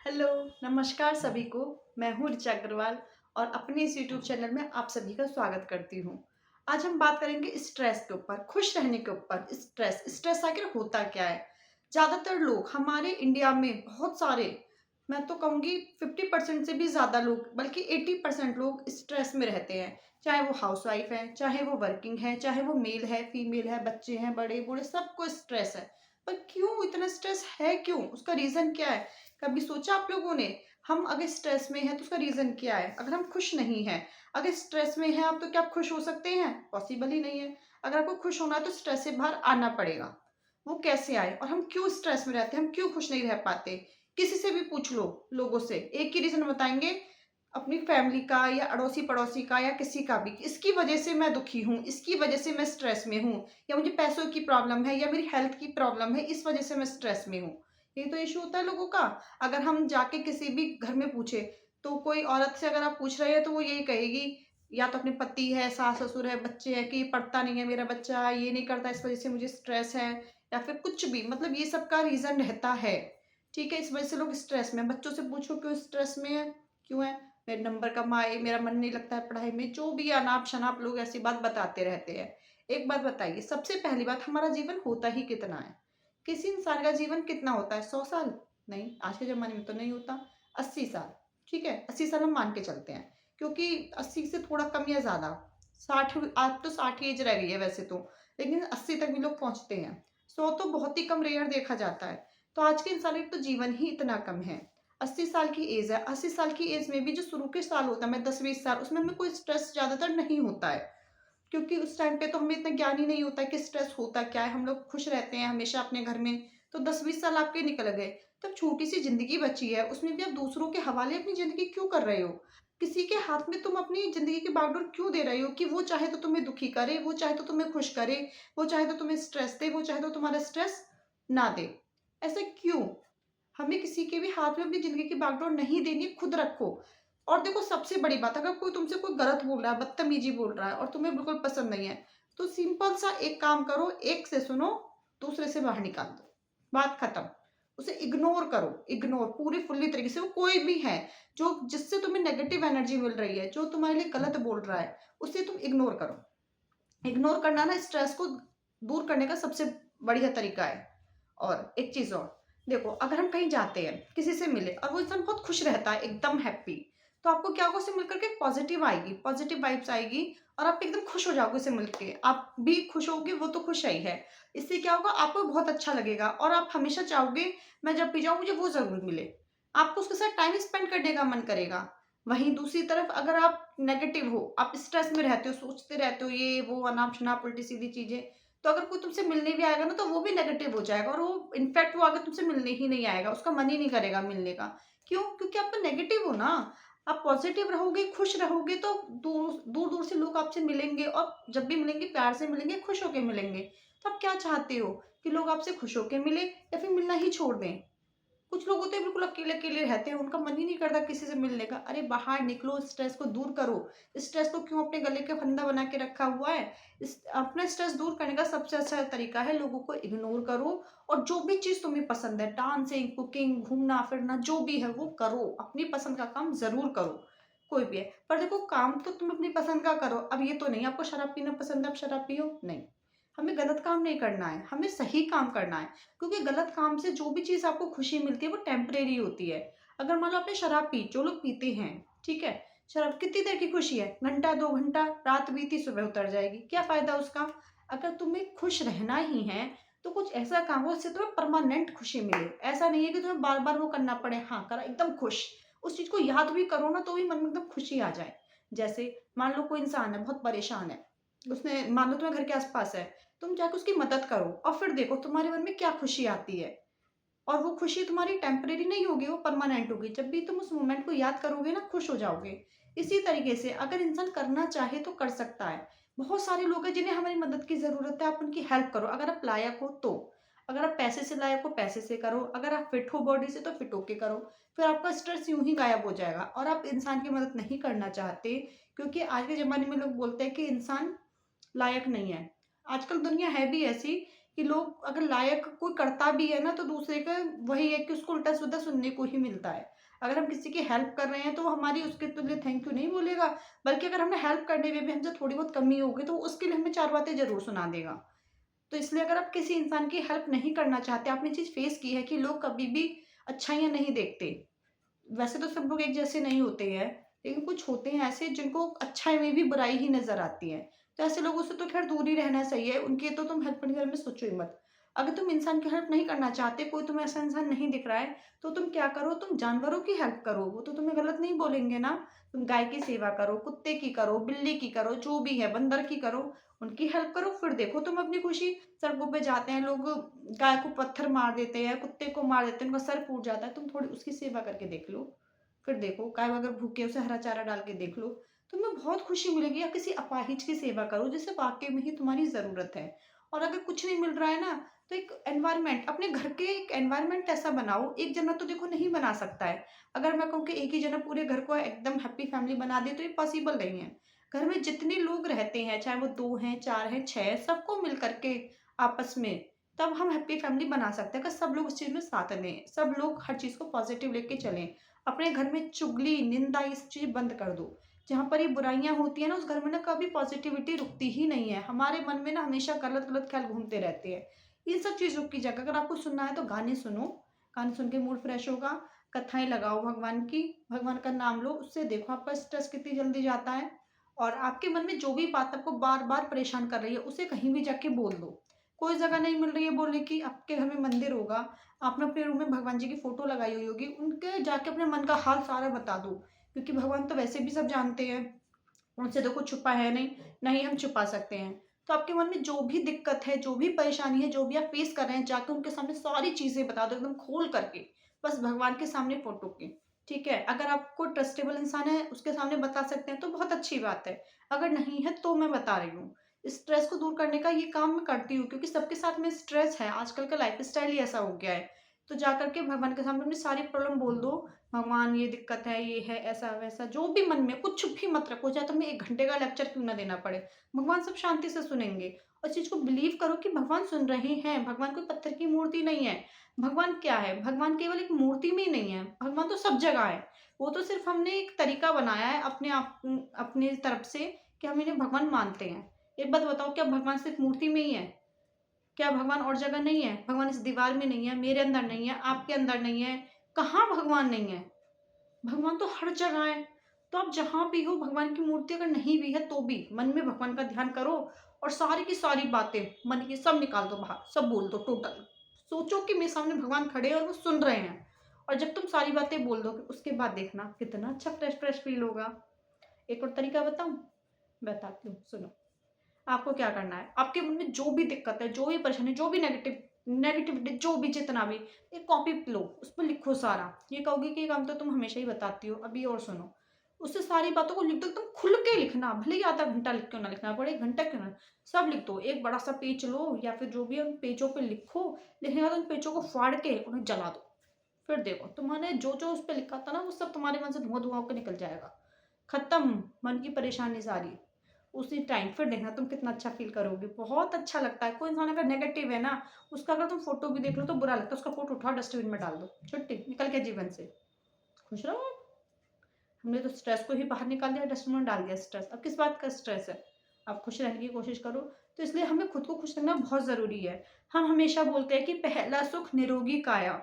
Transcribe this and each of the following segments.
Hello, नमस्कार सभी को। मैं हूँ ऋचा अग्रवाल और अपने इस यूट्यूब चैनल में आप सभी का स्वागत करती हूँ। आज हम बात करेंगे स्ट्रेस के ऊपर, खुश रहने के ऊपर। स्ट्रेस स्ट्रेस आखिर होता क्या है? ज़्यादातर लोग हमारे इंडिया में बहुत सारे, मैं तो कहूँगी 50% से भी ज़्यादा लोग, बल्कि 80% लोग स्ट्रेस में रहते हैं। चाहे वो हाउसवाइफ है, चाहे वो वर्किंग है, चाहे वो मेल है, फीमेल है, बच्चे हैं, बड़े बूढ़े, सबको स्ट्रेस है। पर क्यों इतना स्ट्रेस है? क्यों? उसका रीज़न क्या है? कभी सोचा आप लोगों ने? हम अगर स्ट्रेस में हैं तो उसका रीजन क्या है? अगर हम खुश नहीं हैं, अगर स्ट्रेस में हैं आप, तो क्या आप खुश हो सकते हैं? पॉसिबल ही नहीं है। अगर आपको खुश होना है तो स्ट्रेस से बाहर आना पड़ेगा। वो कैसे आए? और हम क्यों स्ट्रेस में रहते हैं? हम क्यों खुश नहीं रह पाते? किसी से भी पूछ लो, लोगों से एक ही रीजन बताएंगे, अपनी फैमिली का या अड़ोसी पड़ोसी का या किसी का भी। इसकी वजह से मैं दुखी हूँ, इसकी वजह से मैं स्ट्रेस में हूँ, या मुझे पैसों की प्रॉब्लम है, या मेरी हेल्थ की प्रॉब्लम है, इस वजह से मैं स्ट्रेस में हूँ। ये तो इशू होता है लोगों का। अगर हम जाके किसी भी घर में पूछे, तो कोई औरत से अगर आप पूछ रहे हैं तो वो यही कहेगी, या तो अपने पति है, सास ससुर है, बच्चे हैं, कि पढ़ता नहीं है मेरा बच्चा, ये नहीं करता, इस वजह से मुझे स्ट्रेस है, या फिर कुछ भी, मतलब ये सब का रीजन रहता है। ठीक है, इस वजह से लोग स्ट्रेस में। बच्चों से पूछो क्यों स्ट्रेस में है? क्यों है? मेरे नंबर कम आए, मेरा मन नहीं लगता है पढ़ाई में, जो भी अनाप शनाप लोग ऐसी बात बताते रहते हैं। एक बात बताइए, सबसे पहली बात, हमारा जीवन होता ही कितना है? किसी इंसान का जीवन कितना होता है? 100 साल? नहीं, आज के ज़माने में तो नहीं होता। 80 साल। ठीक है, 80 साल हम मान के चलते हैं, क्योंकि 80 से थोड़ा कम या ज़्यादा, 60, आज तो 60 एज रह गई है वैसे तो, लेकिन 80 तक भी लोग पहुँचते हैं। 100 तो बहुत ही कम, रेयर देखा जाता है। तो आज के इंसान का तो जीवन ही इतना कम है। 80 साल की एज है, 80 साल की एज में भी जो शुरू के साल होता है, मैं 10-20 साल, उसमें हमें कोई स्ट्रेस ज़्यादातर नहीं होता है, क्योंकि उस टाइम पे तो हमें इतना ज्ञान ही नहीं होता है कि स्ट्रेस होता क्या है। हम लोग खुश रहते हैं हमेशा अपने घर में। तो 10-20 साल आपके निकल गए, तब छोटी सी जिंदगी बची है, उसमें भी आप दूसरों के हवाले अपनी जिंदगी क्यों कर रहे हो? किसी के हाथ में तुम अपनी जिंदगी की बागडोर क्यों दे रहे हो, कि वो चाहे तो तुम्हें दुखी करे, वो चाहे तो तुम्हें खुश करे, वो चाहे तो तुम्हें स्ट्रेस दे, वो चाहे तो तुम्हारा स्ट्रेस ना दे। ऐसा क्यों? हमें किसी के भी हाथ में अपनी ज़िंदगी की बागडोर नहीं देनी, खुद रखो। और देखो, सबसे बड़ी बात, अगर कोई तुमसे कोई गलत बोल रहा है, बदतमीज़ी बोल रहा है और तुम्हें बिल्कुल पसंद नहीं है, तो सिंपल सा एक काम करो, एक से सुनो, दूसरे से बाहर निकाल दो। बात खत्म। उसे इग्नोर करो, इग्नोर पूरी फुल्ली तरीके से। वो कोई भी है जो जिससे तुम्हें नेगेटिव एनर्जी मिल रही है, जो तुम्हारे लिए गलत बोल रहा है, उसे तुम इग्नोर करो। इग्नोर करना ना स्ट्रेस को दूर करने का सबसे बढ़िया तरीका है। और एक चीज और, देखो, अगर हम कहीं जाते हैं, किसी से मिले और वो इंसान बहुत खुश रहता है, एकदम हैप्पी, तो आपको क्या होगा? उससे मिलकर के पॉजिटिव आएगी, पॉजिटिव वाइब्स आएगी, और आप एकदम खुश हो जाओगे उससे मिलके। आप भी खुश होगे, वो तो खुश ही है। इससे क्या होगा? आपको बहुत अच्छा लगेगा और आप हमेशा चाहोगे, मैं जब भी जाऊं मुझे वो जरूर मिले। आपको उसके साथ टाइम स्पेंड करने का मन करेगा। वहीं दूसरी तरफ, अगर आप नेगेटिव हो, आप स्ट्रेस में रहते हो, सोचते रहते हो ये वो अनाप शनाप उल्टी सीधी चीजें, तो अगर कोई तुमसे मिलने भी आएगा ना, तो वो भी नेगेटिव हो जाएगा, और वो इनफैक्ट वो आगे तुमसे मिलने ही नहीं आएगा, उसका मन ही नहीं करेगा मिलने का। क्यों? क्योंकि आप तो नेगेटिव हो ना। आप पॉजिटिव रहोगे, खुश रहोगे, तो दूर दूर दूर से लोग आपसे मिलेंगे, और जब भी मिलेंगे प्यार से मिलेंगे, खुश होके मिलेंगे। तो आप क्या चाहते हो? कि लोग आपसे खुश होके मिले, या फिर मिलना ही छोड़ दें? कुछ लोग होते हैं बिल्कुल अकेले-अकेले रहते हैं, उनका मन ही नहीं करता किसी से मिलने का। अरे बाहर निकलो, स्ट्रेस को दूर करो। स्ट्रेस को क्यों अपने गले का फंदा बना के रखा हुआ है? इस अपना स्ट्रेस दूर करने का सबसे अच्छा तरीका है, लोगों को इग्नोर करो, और जो भी चीज़ तुम्हें पसंद है, डांसिंग, कुकिंग, घूमना-फिरना, जो भी है वो करो। अपनी पसंद का काम ज़रूर करो, कोई भी है। पर देखो, काम तो तुम अपनी पसंद का करो। अब ये तो नहीं आपको शराब पीना पसंद है, आप शराब पियो, नहीं। हमें गलत काम नहीं करना है, हमें सही काम करना है। क्योंकि गलत काम से जो भी चीज़ आपको खुशी मिलती है वो टेम्परेरी होती है। अगर मान लो आपने शराब पी, जो लोग पीते हैं, ठीक है, शराब कितनी देर की खुशी है? घंटा 2 घंटा, रात बीती सुबह उतर जाएगी, क्या फायदा उसका? अगर तुम्हें खुश रहना ही है, तो कुछ ऐसा काम हो जिससे तुम्हें परमानेंट खुशी मिले। ऐसा नहीं है कि तुम्हें बार बार वो करना पड़े, हाँ करा एकदम खुश, उस चीज को याद भी करो ना तो भी मन में एकदम खुशी आ जाए। जैसे मान लो कोई इंसान है बहुत परेशान है, उसने, मान लो तुम्हें घर के आसपास है, तुम जाकर उसकी मदद करो, और फिर देखो तुम्हारे मन में क्या खुशी आती है। और वो खुशी तुम्हारी टेम्परेरी नहीं होगी, वो परमानेंट होगी। जब भी तुम उस मोमेंट को याद करोगे ना, खुश हो जाओगे। इसी तरीके से अगर इंसान करना चाहे तो कर सकता है। बहुत सारे लोग हैं जिन्हें हमारी मदद की जरूरत है, आप उनकी हेल्प करो, अगर आप लायक हो तो। अगर आप पैसे से लायक हो, पैसे से करो। अगर आप फिट हो बॉडी से, तो फिट होके करो। फिर आपका स्ट्रेस यूं ही गायब हो जाएगा, और आप इंसान की मदद नहीं करना चाहते, क्योंकि आज के जमाने में लोग बोलते हैं कि इंसान लायक नहीं है। आजकल दुनिया है भी ऐसी कि लोग अगर लायक कोई करता भी है ना, तो दूसरे का वही है कि उसको उल्टा-सीधा सुनने को ही मिलता है। अगर हम किसी की हेल्प कर रहे हैं, तो वो हमारी उसके तो लिए थैंक यू नहीं बोलेगा, बल्कि अगर हमने हेल्प करने में भी हमसे थोड़ी बहुत कमी होगी, तो उसके लिए हमें 4 बातें ज़रूर सुना देगा। तो इसलिए अगर आप किसी इंसान की हेल्प नहीं करना चाहते, आपने चीज़ फेस की है कि लोग कभी भी अच्छाइयाँ नहीं देखते। वैसे तो सब लोग एक जैसे नहीं होते हैं, लेकिन कुछ होते हैं ऐसे जिनको अच्छाई में भी बुराई ही नज़र आती है। तो ऐसे लोगों से तो ख़ैर दूर ही रहना सही है, उनकी तो तुम हेल्प करने के बारे में सोचो ही मत। अगर तुम इंसान की हेल्प नहीं करना चाहते, कोई तुम्हें ऐसा इंसान नहीं दिख रहा है, तो तुम क्या करो, तुम जानवरों की हेल्प करो, वो तो तुम्हें गलत नहीं बोलेंगे ना। तुम गाय की सेवा करो, कुत्ते की करो, बिल्ली की करो, जो भी है, बंदर की करो, उनकी हेल्प करो, फिर देखो तुम अपनी खुशी। सड़कों पे जाते हैं लोग, गाय को पत्थर मार देते हैं, कुत्ते को मार देते हैं, उनका सर फूट जाता है, तुम थोड़ी उसकी सेवा करके देख लो। फिर देखो गाय अगर भूखी है, उसे हरा चारा डाल के देख लो, तुम्हें बहुत खुशी मिलेगी। या किसी अपाहिज की सेवा करो जिसे वाकई में ही तुम्हारी ज़रूरत है। और अगर कुछ नहीं मिल रहा है ना, तो एक एनवायरनमेंट, अपने घर के एक एनवायरनमेंट ऐसा बनाओ। एक जना तो देखो नहीं बना सकता है। अगर मैं कहूँ कि एक ही जना पूरे घर को एकदम हैप्पी फैमिली बना दे, तो ये पॉसिबल नहीं है। घर में जितने लोग रहते हैं, चाहे वो 2 हैं, 4 हैं, 6 हैं, सबको मिल करके आपस में, तब हम हैप्पी फैमिली बना सकते हैं। अगर सब लोग उस चीज़ में साथ दें, सब लोग हर चीज़ को पॉजिटिव लेके चलें। अपने घर में चुगली, निंदा, ये सब चीज़ें बंद कर दो। जहाँ पर ये बुराइयाँ होती हैं ना, उस घर में ना कभी पॉजिटिविटी रुकती ही नहीं है। हमारे मन में ना हमेशा गलत-गलत ख्याल घूमते रहते हैं। इन सब चीज़ों की जगह अगर आपको सुनना है तो गाने सुनो, गाने सुन के मूड फ्रेश होगा। कथाएँ लगाओ भगवान की, भगवान का नाम लो, उससे देखो आपका स्ट्रेस कितनी जल्दी जाता है। और आपके मन में जो भी बात आपको बार-बार परेशान कर रही है, उसे कहीं भी जाके बोल दो। कोई जगह नहीं मिल रही है बोलने की, आपके घर में मंदिर होगा, आपने अपने रूम में भगवान जी की फ़ोटो लगाई हुई होगी, उनके जाके अपने मन का हाल सारा बता दो। क्योंकि भगवान तो वैसे भी सब जानते हैं, उनसे तो कुछ छुपा है नहीं, ना ही हम छुपा सकते हैं। तो आपके मन में जो भी दिक्कत है, जो भी परेशानी है, जो भी आप फ़ेस कर रहे हैं, जाके उनके सामने सारी चीज़ें बता दो एकदम खोल करके, बस भगवान के सामने फ़ोटो के, ठीक है? अगर आपको ट्रस्टेबल इंसान है, उसके सामने बता सकते हैं, तो बहुत अच्छी बात है। अगर नहीं है, तो मैं बता रही हूँ। स्ट्रेस को दूर करने का ये काम मैं करती हूँ, क्योंकि सबके साथ में स्ट्रेस है, आजकल का लाइफ़स्टाइल ही ऐसा हो गया है। तो जाकर के भगवान के सामने अपनी सारी प्रॉब्लम बोल दो, भगवान ये दिक्कत है, ये है, ऐसा-वैसा जो भी मन में कुछ भी मत रखो, चाहे तुम्हें 1 घंटे का लेक्चर क्यों ना देना पड़े, भगवान सब शांति से सुनेंगे। और इस चीज़ को बिलीव करो कि भगवान सुन रहे हैं, भगवान कोई पत्थर की मूर्ति नहीं है। भगवान क्या है? भगवान केवल एक मूर्ति में ही नहीं है, भगवान तो सब जगह है। वो तो सिर्फ़ हमने एक तरीका बनाया है अपनी तरफ से कि हम इन्हें भगवान मानते हैं। एक बात बताओ, क्या भगवान सिर्फ़ मूर्ति में ही है? क्या भगवान और जगह नहीं है? भगवान इस दीवार में नहीं है, मेरे अंदर नहीं है, आपके अंदर नहीं है, कहाँ भगवान नहीं है? भगवान तो हर जगह है। तो आप जहाँ भी हो, भगवान की मूर्ति अगर नहीं भी है तो भी मन में भगवान का ध्यान करो और सारी की सारी बातें मन की सब निकाल दो बाहर, सब बोल दो टोटल। सोचो कि मेरे सामने भगवान खड़े हैं और वो सुन रहे हैं। और जब तुम सारी बातें बोल दोगे, उसके बाद देखना कितना अच्छा फ्रेश-फ्रेश फ़ील होगा। एक और तरीका बताऊँ? बताती हूँ, सुनो। आपको क्या करना है, आपके मन में जो भी दिक्कत है, जो भी परेशानी, जो भी नेगेटिविटी, जो भी जितना भी, एक कॉपी लो, उसपे लिखो सारा। ये कहोगे कि ये काम तो तुम हमेशा ही बताती हो, अभी और सुनो। उससे सारी बातों को लिख दो, एकदम खुल के लिखना, भले ही आधा घंटा लिख क्यों ना लिखना पड़े, 1 घंटा क्यों ना, सब लिख दो। एक बड़ा-सा पेज लो या फिर जो भी है उन पेजों पे लिखो, लिखने के बाद उन पेजों को फाड़ के उन्हें जला दो। फिर देखो तुम्हारे जो-जो उस पे लिखा था ना, वो सब तुम्हारे मन से धुआँ-धुआँ होके निकल जाएगा। खत्म मन की परेशानी सारी। उसी टाइम फिर देखना तुम कितना अच्छा फ़ील करोगे, बहुत अच्छा लगता है। कोई इंसान अगर नेगेटिव है ना, उसका अगर तुम फ़ोटो भी देख लो तो बुरा लगता है, उसका फ़ोटो उठाओ डस्टबिन में डाल दो, छुट्टी, निकल के जीवन से। खुश रहो आप। हमने तो स्ट्रेस को ही बाहर निकाल दिया, डस्टबिन में डाल दिया स्ट्रेस। अब किस बात का स्ट्रेस है? आप खुश रहने की कोशिश करो। तो इसलिए हमें खुद को खुश रखना बहुत ज़रूरी है। हम हमेशा बोलते हैं कि पहला सुख निरोगी काया।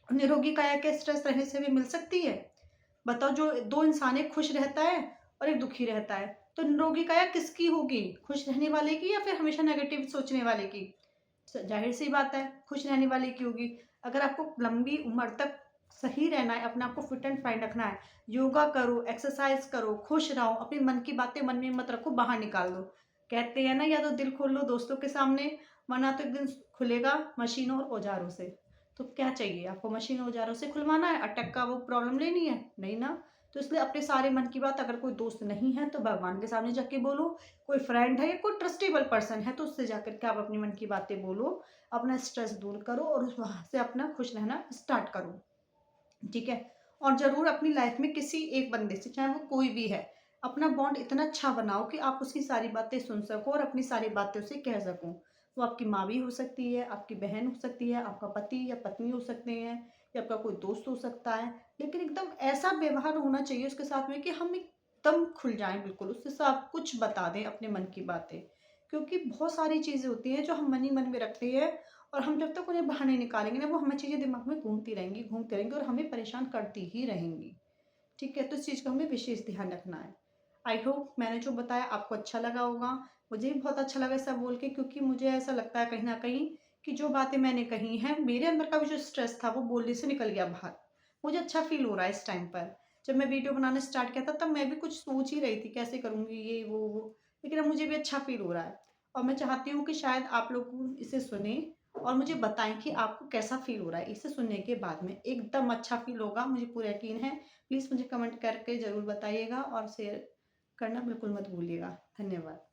निरोगी काया क्या स्ट्रेस रहने से भी मिल सकती है? बताओ, जो 2 इंसान, एक खुश रहता है और एक दुखी रहता है, तो निरोगी काया किसकी होगी? खुश रहने वाले की या फिर हमेशा नेगेटिव सोचने वाले की? ज़ाहिर-सी बात है, खुश रहने वाले की होगी। अगर आपको लंबी उम्र तक सही रहना है, अपने आप को फिट एंड फाइन रखना है, योगा करो, एक्सरसाइज़ करो, खुश रहो, अपने मन की बातें मन में मत रखो, बाहर निकाल दो। कहते हैं ना, या तो दिल खोल लो दोस्तों के सामने, वरना तो एक दिन खुलेगा मशीनों और औज़ारों से। तो क्या चाहिए आपको, मशीन औज़ारों से खुलवाना है, अटक का वो प्रॉब्लम लेनी है? नहीं ना। तो इसलिए अपने सारे मन की बात, अगर कोई दोस्त नहीं है तो भगवान के सामने जाके बोलो, कोई फ्रेंड है या कोई ट्रस्टेबल पर्सन है तो उससे जाकर के आप अपनी मन की बातें बोलो, अपना स्ट्रेस दूर करो और उस वहाँ से अपना खुश रहना स्टार्ट करो, ठीक है? और ज़रूर अपनी लाइफ में किसी एक बंदे से, चाहे वो कोई भी है, अपना बॉन्ड इतना अच्छा बनाओ कि आप उसकी सारी बातें सुन सको और अपनी सारी बातें उसे कह सको। वो आपकी माँ भी हो सकती है, आपकी बहन हो सकती है, आपका पति या पत्नी हो सकते हैं, या आपका कोई दोस्त हो सकता है। लेकिन एकदम ऐसा व्यवहार होना चाहिए उसके साथ में कि हम एकदम खुल जाएँ बिल्कुल, उससे सब कुछ बता दें अपने मन की बातें। क्योंकि बहुत सारी चीज़ें होती हैं जो हम मन ही मन में रखते हैं, और हम जब तक उन्हें बाहर नहीं निकालेंगे ना, वो हमें चीज़ें दिमाग में घूमती रहेंगी और हमें परेशान करती ही रहेंगी। ठीक है? तो इस चीज़ का हमें विशेष ध्यान रखना है। आई होप मैंने जो बताया आपको अच्छा लगा होगा। मुझे भी बहुत अच्छा लगा ऐसा बोल के, क्योंकि मुझे ऐसा लगता है कहीं न कहीं कि जो बातें मैंने कही हैं, मेरे अंदर का भी जो स्ट्रेस था वो बोलने से निकल गया बाहर। मुझे अच्छा फ़ील हो रहा है इस टाइम पर। जब मैं वीडियो बनाना स्टार्ट किया था तब मैं भी कुछ सोच ही रही थी कैसे करूँगी ये वो। लेकिन अब मुझे भी अच्छा फ़ील हो रहा है, और मैं चाहती हूँ कि शायद आप लोग इसे सुनें और मुझे बताएँ कि आपको कैसा फ़ील हो रहा है। इसे सुनने के बाद में एकदम अच्छा फ़ील होगा, मुझे पूरा यकीन है। प्लीज़ मुझे कमेंट करके ज़रूर बताइएगा, और शेयर करना बिल्कुल मत भूलिएगा। धन्यवाद।